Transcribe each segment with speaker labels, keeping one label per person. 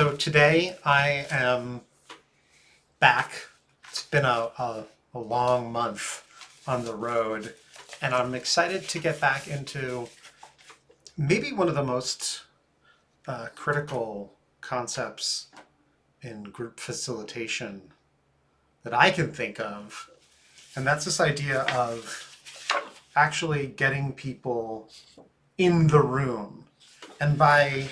Speaker 1: So today I am back. It's been a long month on the road, and I'm excited to get back into maybe one of the most critical concepts in group facilitation that I can think of. And that's this idea of actually getting people in the room. And by,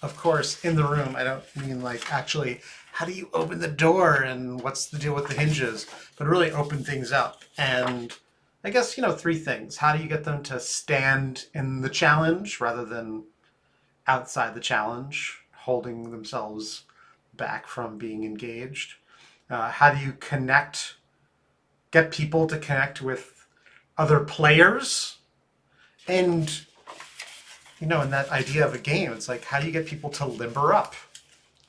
Speaker 1: of course, in the room, I don't mean like actually, how do you open the door and what's the deal with the hinges, but really open things up. And I guess, three things. How do you get them to stand in the challenge rather than outside the challenge, holding themselves back from being engaged? How do you get people to connect with other players? And in that idea of a game, it's like, how do you get people to limber up,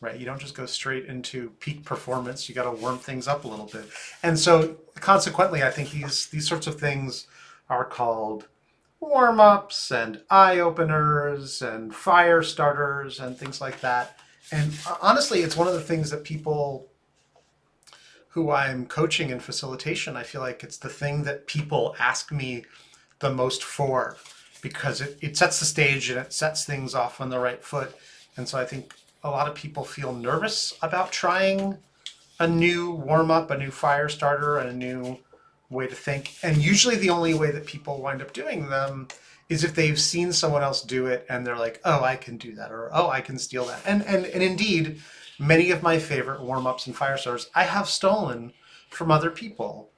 Speaker 1: right? You don't just go straight into peak performance. You got to warm things up a little bit. And so consequently, I think these sorts of things are called warm-ups and eye openers and fire starters and things like that. And honestly, it's one of the things that people who I'm coaching in facilitation, I feel like it's the thing that people ask me the most for, because it sets the stage and it sets things off on the right foot. And so I think a lot of people feel nervous about trying a new warm-up, a new fire starter, and a new way to think. And usually the only way that people wind up doing them is if they've seen someone else do it and they're like, oh, I can do that, or oh, I can steal that. And indeed, many of my favorite warm-ups and fire starters I have stolen from other people.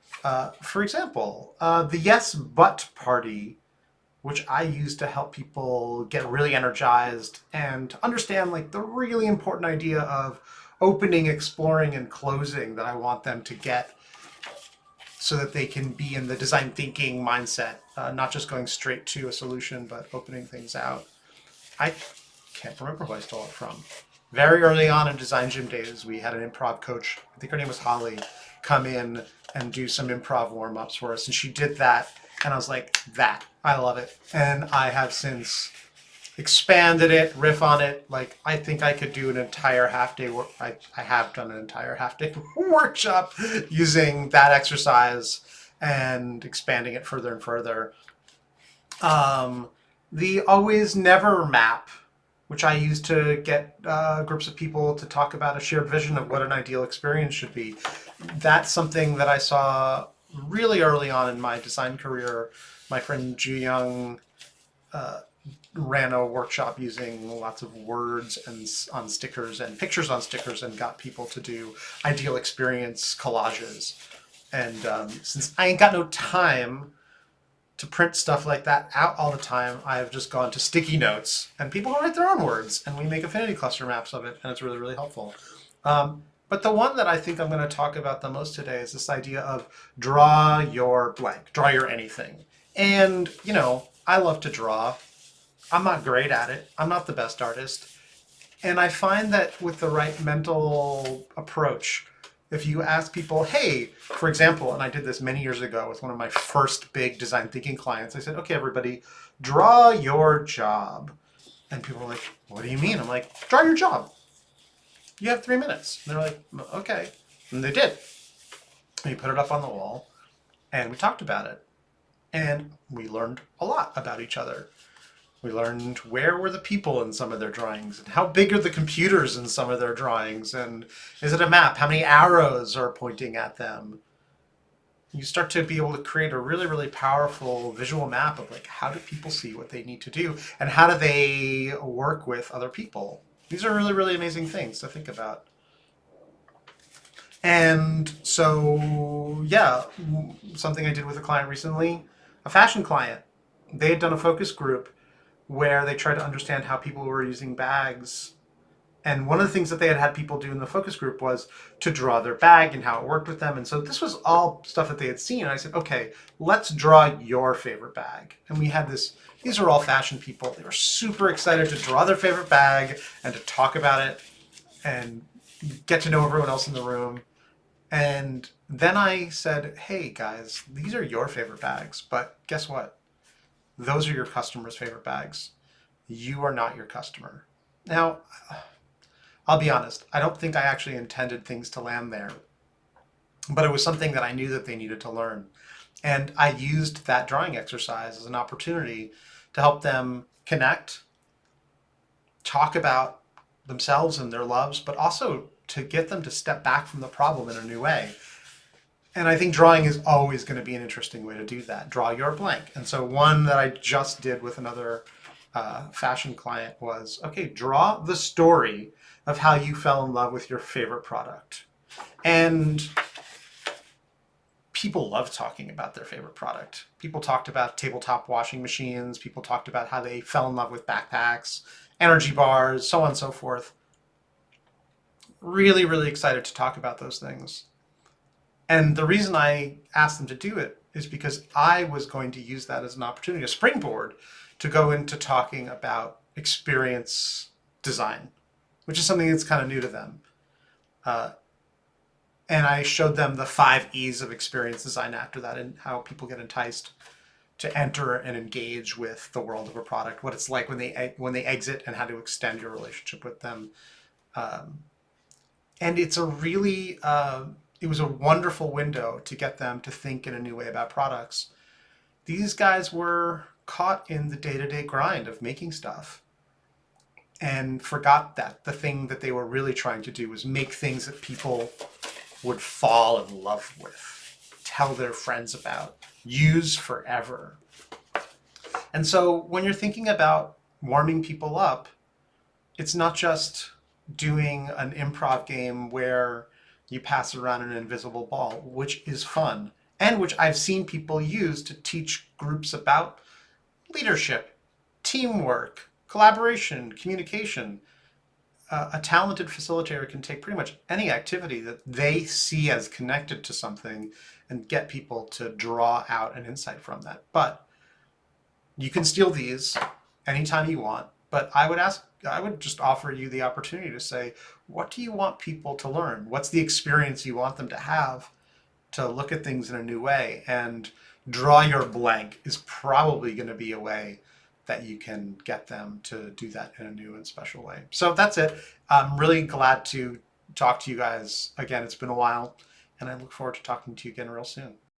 Speaker 1: For example, the Yes But Party, which I use to help people get really energized and to understand like the really important idea of opening, exploring, and closing that I want them to get so that they can be in the design thinking mindset, not just going straight to a solution, but opening things out. I can't remember who I stole it from. Very early on in Design Gym days, we had an improv coach, I think her name was Holly, come in and do some improv warm-ups for us. And she did that, and I was like, I love it. And I have since expanded it, riff on it. Like, I think I could do an entire half-day work. I have done an entire half-day workshop using that exercise and expanding it further and further. The always never map, which I use to get groups of people to talk about a shared vision of what an ideal experience should be. That's something that I saw really early on in my design career. My friend Ju Young ran a workshop using lots of words and on stickers and pictures on stickers and got people to do ideal experience collages. And since I ain't got no time to print stuff like that out all the time, I have just gone to sticky notes, and people write their own words, and we make affinity cluster maps of it, and it's really, really helpful. But the one that I think I'm going to talk about the most today is this idea of draw your blank, draw your anything. And, I love to draw. I'm not great at it. I'm not the best artist. And I find that with the right mental approach, if you ask people, hey, for example, and I did this many years ago with one of my first big design thinking clients, I said, okay, everybody, draw your job. And people were like, what do you mean? I'm like, draw your job. You have 3 minutes. And they're like, okay. And they did. And we put it up on the wall and we talked about it. And we learned a lot about each other. We learned where were the people in some of their drawings, and how big are the computers in some of their drawings, and is it a map? How many arrows are pointing at them? You start to be able to create a really, really powerful visual map of like, how do people see what they need to do, and how do they work with other people? These are really, really amazing things to think about. And so, yeah, something I did with a client recently, a fashion client. They had done a focus group where they tried to understand how people were using bags. And one of the things that they had people do in the focus group was to draw their bag and how it worked with them. And so this was all stuff that they had seen. And I said, okay, let's draw your favorite bag. And we had these are all fashion people. They were super excited to draw their favorite bag and to talk about it and get to know everyone else in the room. And then I said, hey guys, these are your favorite bags, but guess what? Those are your customer's favorite bags. You are not your customer. Now, I'll be honest, I don't think I actually intended things to land there, but it was something that I knew that they needed to learn. And I used that drawing exercise as an opportunity to help them connect, talk about themselves and their loves, but also to get them to step back from the problem in a new way. And I think drawing is always going to be an interesting way to do that. Draw your blank. And so one that I just did with another fashion client was, okay, draw the story of how you fell in love with your favorite product. And people love talking about their favorite product. People talked about tabletop washing machines. People talked about how they fell in love with backpacks, energy bars, so on and so forth. Really, really excited to talk about those things. And the reason I asked them to do it is because I was going to use that as an opportunity, a springboard, to go into talking about experience design, which is something that's kind of new to them. And I showed them the 5 E's of experience design after that, and how people get enticed to enter and engage with the world of a product, what it's like when they exit, and how to extend your relationship with them. And it's a really it was a wonderful window to get them to think in a new way about products. These guys were caught in the day-to-day grind of making stuff and forgot that the thing that they were really trying to do was make things that people would fall in love with, tell their friends about, use forever. And so when you're thinking about warming people up, it's not just doing an improv game where you pass around an invisible ball, which is fun, and which I've seen people use to teach groups about leadership, teamwork, collaboration, communication. A talented facilitator can take pretty much any activity that they see as connected to something and get people to draw out an insight from that. But you can steal these anytime you want. But I would just offer you the opportunity to say, what do you want people to learn? What's the experience you want them to have to look at things in a new way? And draw your blank is probably going to be a way that you can get them to do that in a new and special way. So that's it. I'm really glad to talk to you guys again. It's been a while, and I look forward to talking to you again real soon.